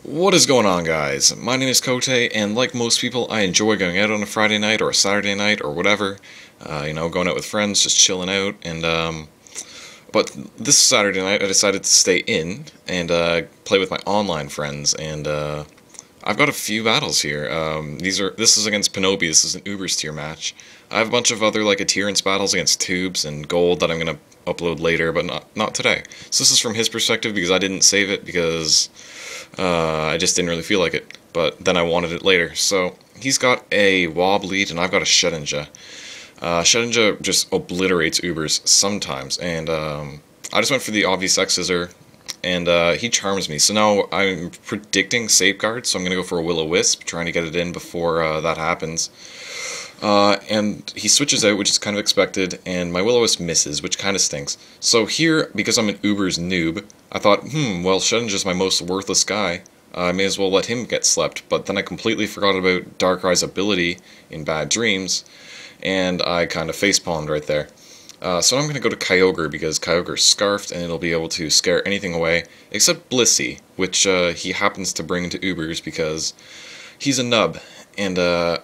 What is going on, guys? My name is Kote, and like most people, I enjoy going out on a Friday night or a Saturday night or whatever. Going out with friends, just chilling out. But this Saturday night, I decided to stay in and play with my online friends. I've got a few battles here. This is against Pwnobi. This is an Ubers tier match. I have a bunch of other like adherence battles against Tubes and Gold that I'm gonna upload later, but not today. So this is from his perspective because I didn't save it because I just didn't really feel like it. But then I wanted it later. So he's got a Wob lead and I've got a Shedinja. Shedinja just obliterates Ubers sometimes, and I just went for the obvious X Scissor, and he charms me. So now I'm predicting Safeguard, so I'm going to go for a Will-O-Wisp, trying to get it in before that happens. And he switches out, which is kind of expected, and my Will-O-Wisp misses, which kind of stinks. So here, because I'm an Uber's noob, I thought, well, Shedinja's my most worthless guy. I may as well let him get slept, but then I completely forgot about Darkrai's ability in Bad Dreams, and I kind of facepalmed right there. So I'm going to go to Kyogre because Kyogre's scarfed and it'll be able to scare anything away except Blissey, which he happens to bring into Ubers because he's a nub, and I'll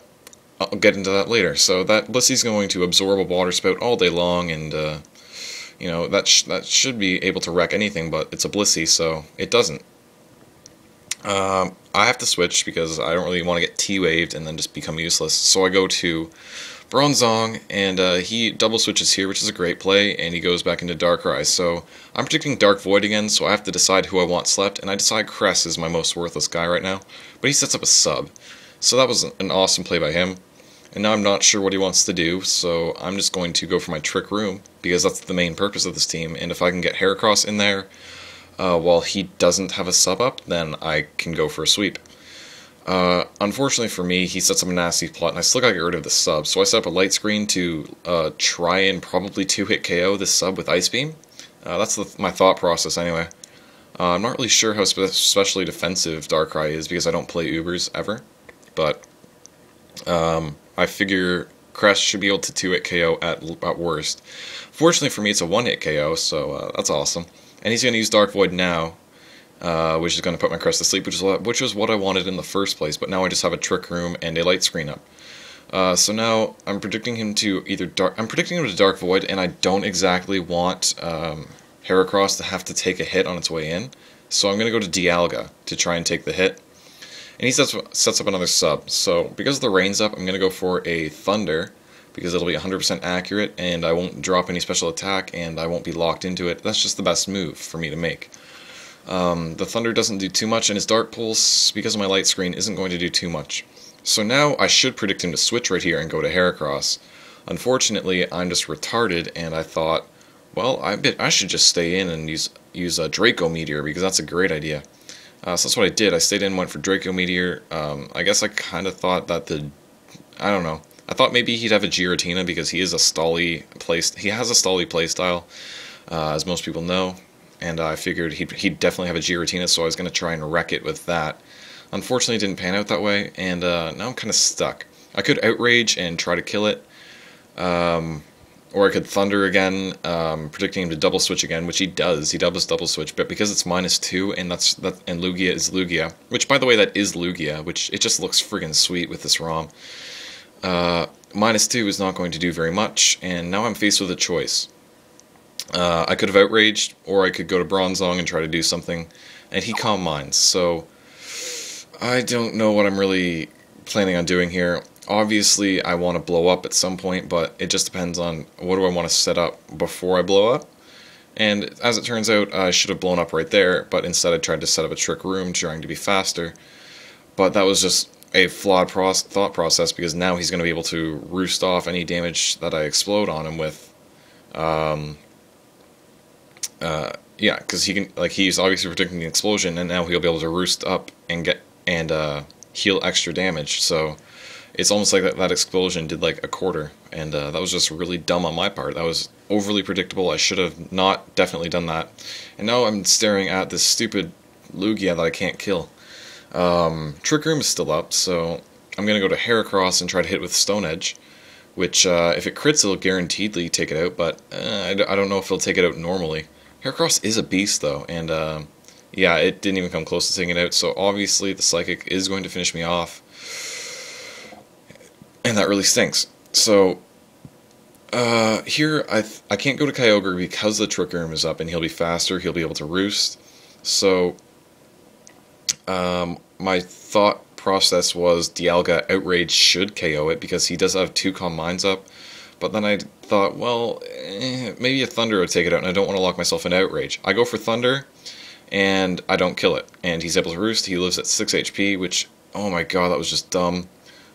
get into that later. So that Blissey's going to absorb a water spout all day long, and that should be able to wreck anything, but it's a Blissey, so it doesn't. I have to switch because I don't really want to get T-waved and then just become useless. So I go to Bronzong, and he double switches here, which is a great play, and he goes back into Darkrai. So I'm predicting Dark Void again, so I have to decide who I want slept, and I decide Cress is my most worthless guy right now. But he sets up a sub. So that was an awesome play by him. And now I'm not sure what he wants to do, so I'm just going to go for my Trick Room, because that's the main purpose of this team, and if I can get Heracross in there while he doesn't have a sub up, then I can go for a sweep. Unfortunately for me, he sets up a nasty plot, and I still gotta get rid of the sub, so I set up a light screen to try and probably 2-hit KO this sub with Ice Beam. That's my thought process anyway. I'm not really sure how especially defensive Darkrai is because I don't play Ubers ever, but I figure Crest should be able to 2-hit KO at worst. Fortunately for me, it's a 1-hit KO, so that's awesome. And he's going to use Dark Void now, which is going to put my Crest to sleep, which was what I wanted in the first place, but now I just have a Trick Room and a Light Screen up. So now I'm predicting him to Dark Void, and I don't exactly want Heracross to have to take a hit on its way in, so I'm going to go to Dialga to try and take the hit. And he sets up another sub, so because the rain's up, I'm going to go for a Thunder, because it'll be 100% accurate, and I won't drop any special attack, and I won't be locked into it. That's just the best move for me to make. The Thunder doesn't do too much, and his Dark Pulse, because of my light screen, isn't going to do too much. So now I should predict him to switch right here and go to Heracross. Unfortunately, I'm just retarded, and I thought, well, I should just stay in and use a Draco Meteor, because that's a great idea. So that's what I did. I stayed in, went for Draco Meteor. I guess I kind of thought that I don't know. I thought maybe he'd have a Giratina because he has a stally playstyle, as most people know. And I figured he'd definitely have a Giratina, so I was going to try and wreck it with that. Unfortunately, it didn't pan out that way, and now I'm kind of stuck. I could Outrage and try to kill it, or I could Thunder again, predicting him to double switch again, which he does. He double switch, but because it's -2 and and Lugia is Lugia, which by the way that is Lugia, which it just looks friggin' sweet with this ROM. -2 is not going to do very much, and now I'm faced with a choice. I could have Outraged, or I could go to Bronzong and try to do something, and he Calm Minds. So I don't know what I'm really planning on doing here. Obviously, I want to blow up at some point, but it just depends on what do I want to set up before I blow up. And as it turns out, I should have blown up right there, but instead I tried to set up a Trick Room trying to be faster. But that was just a flawed thought process, because now he's going to be able to roost off any damage that I explode on him with. Yeah, because he's obviously predicting the explosion, and now he'll be able to roost up and heal extra damage. So it's almost like that explosion did like a quarter, and that was just really dumb on my part. That was overly predictable. I should have not definitely done that. And now I'm staring at this stupid Lugia that I can't kill. Trick Room is still up, so I'm going to go to Heracross and try to hit with Stone Edge, which if it crits it'll guaranteedly take it out, but I don't know if it'll take it out normally. Heracross is a beast though, and Yeah, it didn't even come close to taking it out, so obviously the Psychic is going to finish me off. And that really stinks. So, here, I can't go to Kyogre because the Trick Room is up, and he'll be faster, he'll be able to roost. So, my thought process was Dialga Outrage should KO it, because he does have 2 Calm Minds up. But then I thought, well, maybe a Thunder would take it out, and I don't want to lock myself in Outrage. I go for Thunder, and I don't kill it. And he's able to roost, he lives at 6 HP, which, oh my god, that was just dumb.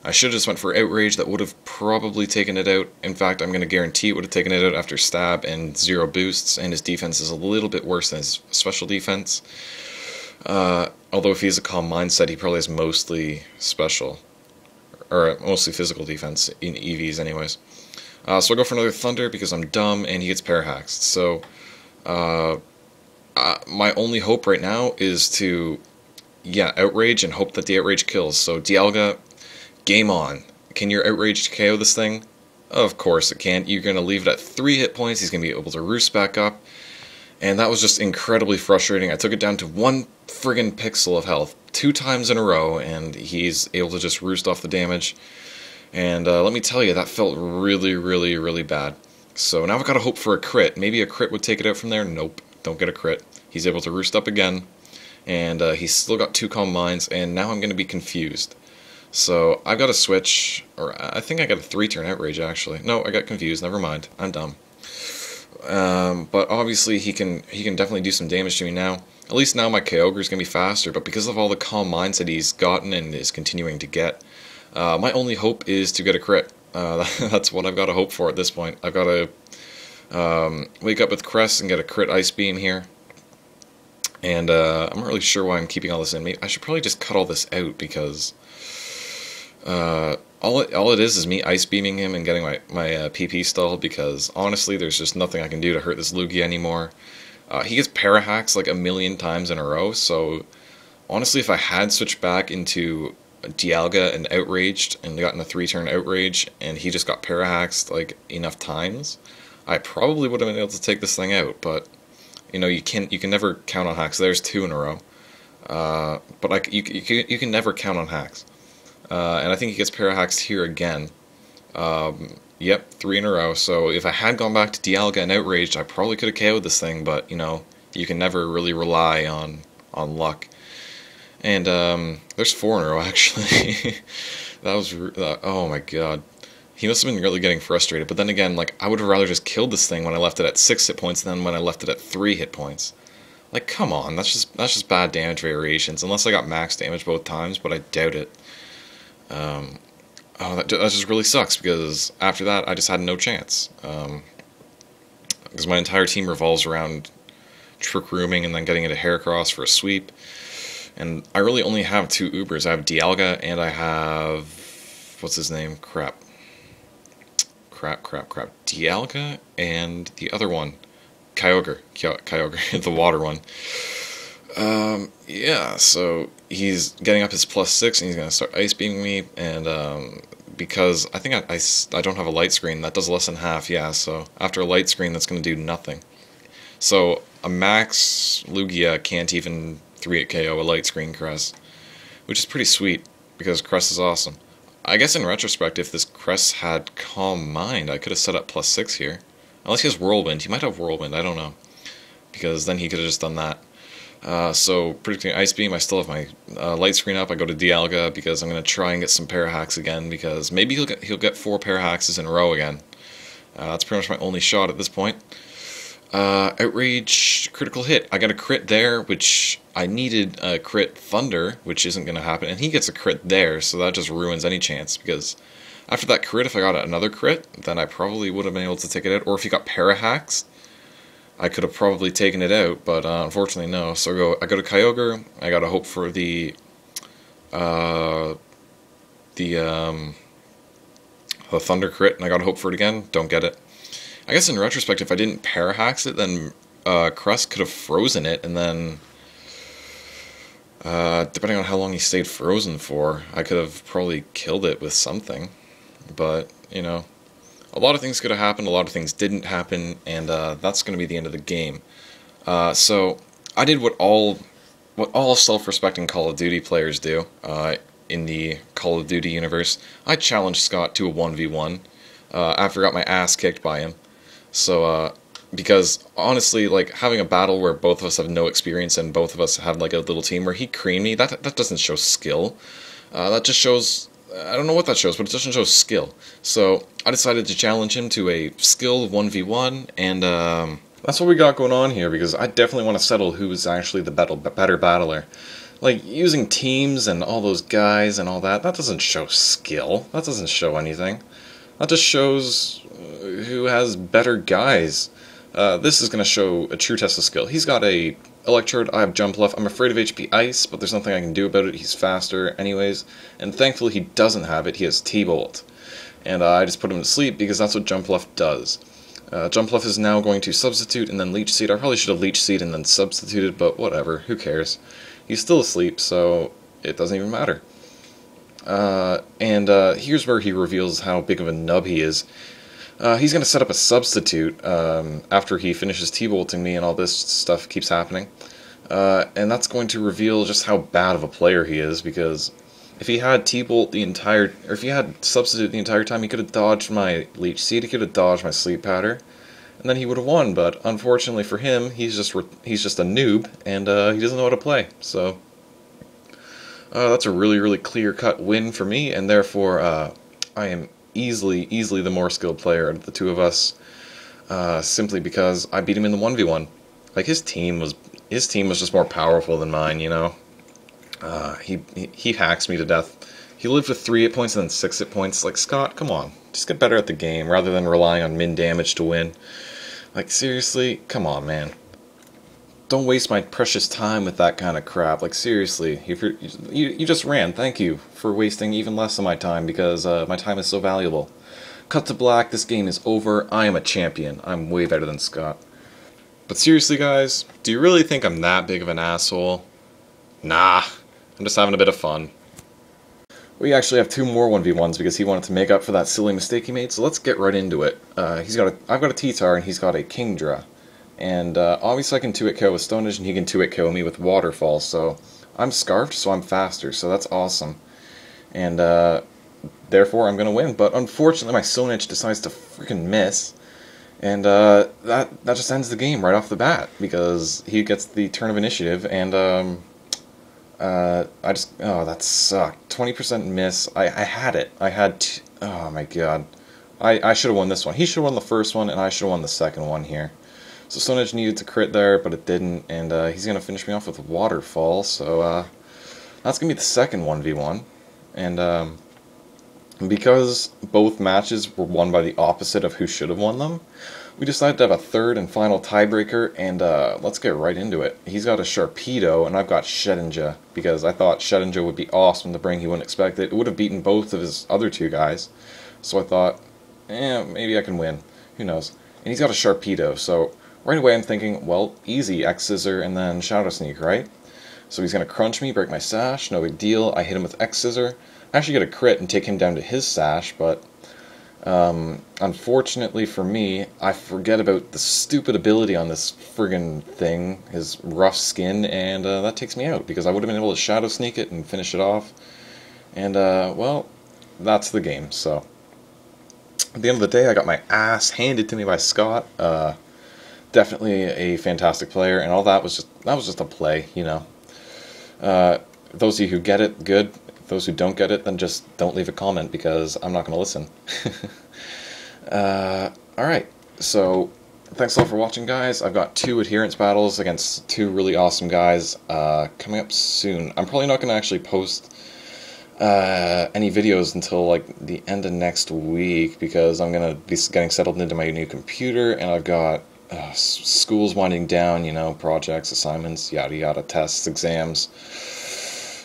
I should have just went for Outrage, that would have probably taken it out. In fact, I'm going to guarantee it would have taken it out after Stab and 0 boosts, and his defense is a little bit worse than his special defense. Although if he has a Calm Mindset, he probably has mostly special, or mostly physical defense, in EVs anyways. So I go for another Thunder because I'm dumb, and he gets Parahaxed. So, my only hope right now is to, Outrage and hope that the Outrage kills. So Dialga, game on. Can your Outrage KO this thing? Of course it can. You're going to leave it at 3 hit points. He's going to be able to roost back up. And that was just incredibly frustrating. I took it down to 1 friggin' pixel of health 2 times in a row, and he's able to just roost off the damage. And let me tell you, that felt really, really, really bad. So now I've got to hope for a crit. Maybe a crit would take it out from there. Nope, don't get a crit. He's able to roost up again, and he's still got 2 Calm Minds, and now I'm going to be confused. So I've got to switch, or I think I got a 3-turn Outrage actually. No, I got confused. Never mind. I'm dumb. But obviously he can definitely do some damage to me now. At least now my Kyogre is going to be faster, but because of all the Calm Minds that he's gotten and is continuing to get, my only hope is to get a crit. That's what I've got to hope for at this point. I've got to wake up with Crest and get a crit Ice Beam here. And I'm not really sure why I'm keeping all this in me. I should probably just cut all this out, because all it is me Ice Beaming him and getting my PP stalled, because honestly there's just nothing I can do to hurt this Lugia anymore. He gets Parahax like 1,000,000 times in a row, so honestly if I had switched back into Dialga and Outraged and gotten a 3-turn Outrage and he just got Parahaxed like enough times, I probably would have been able to take this thing out. But you know, you can never count on hacks. There's 2 in a row, but you can never count on hacks. And I think he gets Parahaxed here again. Yep, 3 in a row. So if I had gone back to Dialga and Outraged, I probably could have KO'd this thing. But you know, you can never really rely on luck. And there's 4 in a row actually. That was oh my god. He must have been really getting frustrated. But then again, like, I would have rather just killed this thing when I left it at 6 hit points than when I left it at 3 hit points. Like, come on, that's just bad damage variations. Unless I got max damage both times, but I doubt it. That just really sucks, because after that I just had no chance. Because my entire team revolves around Trick Rooming and then getting into Heracross for a sweep. And I really only have 2 Ubers. I have Dialga and I have... what's his name? Crap. Dialga and the other one. Kyogre, the water one. Yeah, so he's getting up his +6 and he's going to start Ice Beaming me, and because I think I don't have a Light Screen, that does less than half, yeah, so after a Light Screen that's going to do nothing. So a max Lugia can't even 3-hit KO a Light Screen Crest, which is pretty sweet, because Crest is awesome. I guess in retrospect, if this Crest had Calm Mind, I could have set up +6 here. Unless he has Whirlwind. He might have Whirlwind, I don't know. Because then he could have just done that. So, predicting Ice Beam, I still have my Light Screen up. I go to Dialga because I'm going to try and get some Parahax again, because maybe he'll get 4 Parahaxes in a row again. That's pretty much my only shot at this point. Outrage, critical hit. I got a crit there, which I needed a crit Thunder, which isn't going to happen, and he gets a crit there, so that just ruins any chance, because after that crit, if I got another crit, then I probably would have been able to take it out, or if he got Parahax, I could have probably taken it out, but unfortunately no. So I go to Kyogre, I gotta hope for the Thunder crit, and I gotta hope for it again, don't get it. I guess in retrospect, if I didn't Parahax it, then Crest could have frozen it, and then, depending on how long he stayed frozen for, I could have probably killed it with something. But, you know, a lot of things could have happened, a lot of things didn't happen, and that's going to be the end of the game. So, I did what all what all self-respecting Call of Duty players do in the Call of Duty universe. I challenged Scott to a 1v1 after I got my ass kicked by him. So, because honestly, like, having a battle where both of us have no experience and both of us had like a little team where he creamed me, that doesn't show skill. That just shows, I don't know what that shows, but it doesn't show skill. So I decided to challenge him to a skill 1v1, and that's what we got going on here, because I definitely want to settle who is actually the better battler. Like, using teams and all those guys and all that, that doesn't show skill. That doesn't show anything. That just shows who has better guys. This is going to show a true test of skill. He's got a Electrode, I have Jump Left. I'm afraid of HP Ice, but there's nothing I can do about it. He's faster anyways. And thankfully he doesn't have it. He has T-Bolt. And I just put him to sleep because that's what Jump Left does. Jump Left is now going to Substitute and then Leech Seed. I probably should have Leech Seed and then Substituted, but whatever. Who cares? He's still asleep, so it doesn't even matter. Here's where he reveals how big of a nub he is. He's going to set up a Substitute after he finishes T-Bolting me and all this stuff keeps happening. And that's going to reveal just how bad of a player he is, because if he had T-Bolt or if he had Substitute the entire time, he could have dodged my Leech Seed, he could have dodged my Sleep Powder, and then he would have won. But unfortunately for him, he's just a noob, and he doesn't know how to play. So that's a really clear-cut win for me, and therefore I am easily the more skilled player of the two of us, simply because I beat him in the 1v1. Like, his team was just more powerful than mine, you know. He hacks me to death. He lived with 3 hit points and then 6 hit points. Like, Scott, come on, just get better at the game rather than relying on min damage to win. Like, seriously, come on, man. Don't waste my precious time with that kind of crap. Like, seriously, you just ran. Thank you for wasting even less of my time, because my time is so valuable. Cut to black, this game is over. I am a champion. I'm way better than Scott. But seriously, guys, do you really think I'm that big of an asshole? Nah, I'm just having a bit of fun. We actually have 2 more 1v1s because he wanted to make up for that silly mistake he made, so let's get right into it. I've got a T-Tar and he's got a Kingdra. And obviously I can 2-hit KO with Stone Edge, and he can 2-hit KO me with Waterfall, so I'm Scarfed, so I'm faster, so that's awesome. And therefore I'm going to win, but unfortunately my Stone Edge decides to freaking miss, and that just ends the game right off the bat, because he gets the turn of initiative, and oh, that sucked. 20% miss. I had it. Oh my god. I should have won this one. He should have won the first one, and I should have won the second one here. So Stone Edge needed to crit there, but it didn't, and he's going to finish me off with Waterfall, so that's going to be the second 1v1. And because both matches were won by the opposite of who should have won them, we decided to have a third and final tiebreaker, and let's get right into it. He's got a Sharpedo, and I've got Shedinja, because I thought Shedinja would be awesome to bring. He wouldn't expect it. It would have beaten both of his other 2 guys, so I thought, maybe I can win. Who knows? And he's got a Sharpedo, so right away I'm thinking, well, easy, X-Scissor and then Shadow Sneak, right? So he's going to crunch me, break my sash, no big deal. I hit him with X-Scissor. I actually get a crit and take him down to his sash, but unfortunately for me, I forget about the stupid ability on this friggin' thing, his rough skin, and that takes me out, because I would have been able to Shadow Sneak it and finish it off. And, well, that's the game, so. At the end of the day, I got my ass handed to me by Scott. Definitely a fantastic player, and all that was just a play, you know. Those of you who get it, good. Those who don't get it, then just don't leave a comment, because I'm not going to listen. Alright, so thanks a lot for watching, guys. I've got 2 adherence battles against 2 really awesome guys coming up soon. I'm probably not going to actually post any videos until like the end of next week, because I'm going to be getting settled into my new computer, and I've got school's winding down, you know, projects, assignments, yada yada, tests, exams.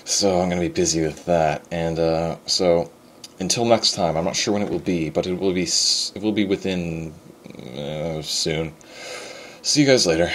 So I'm going to be busy with that, and so until next time, I'm not sure when it will be, but it will be within soon. See you guys later.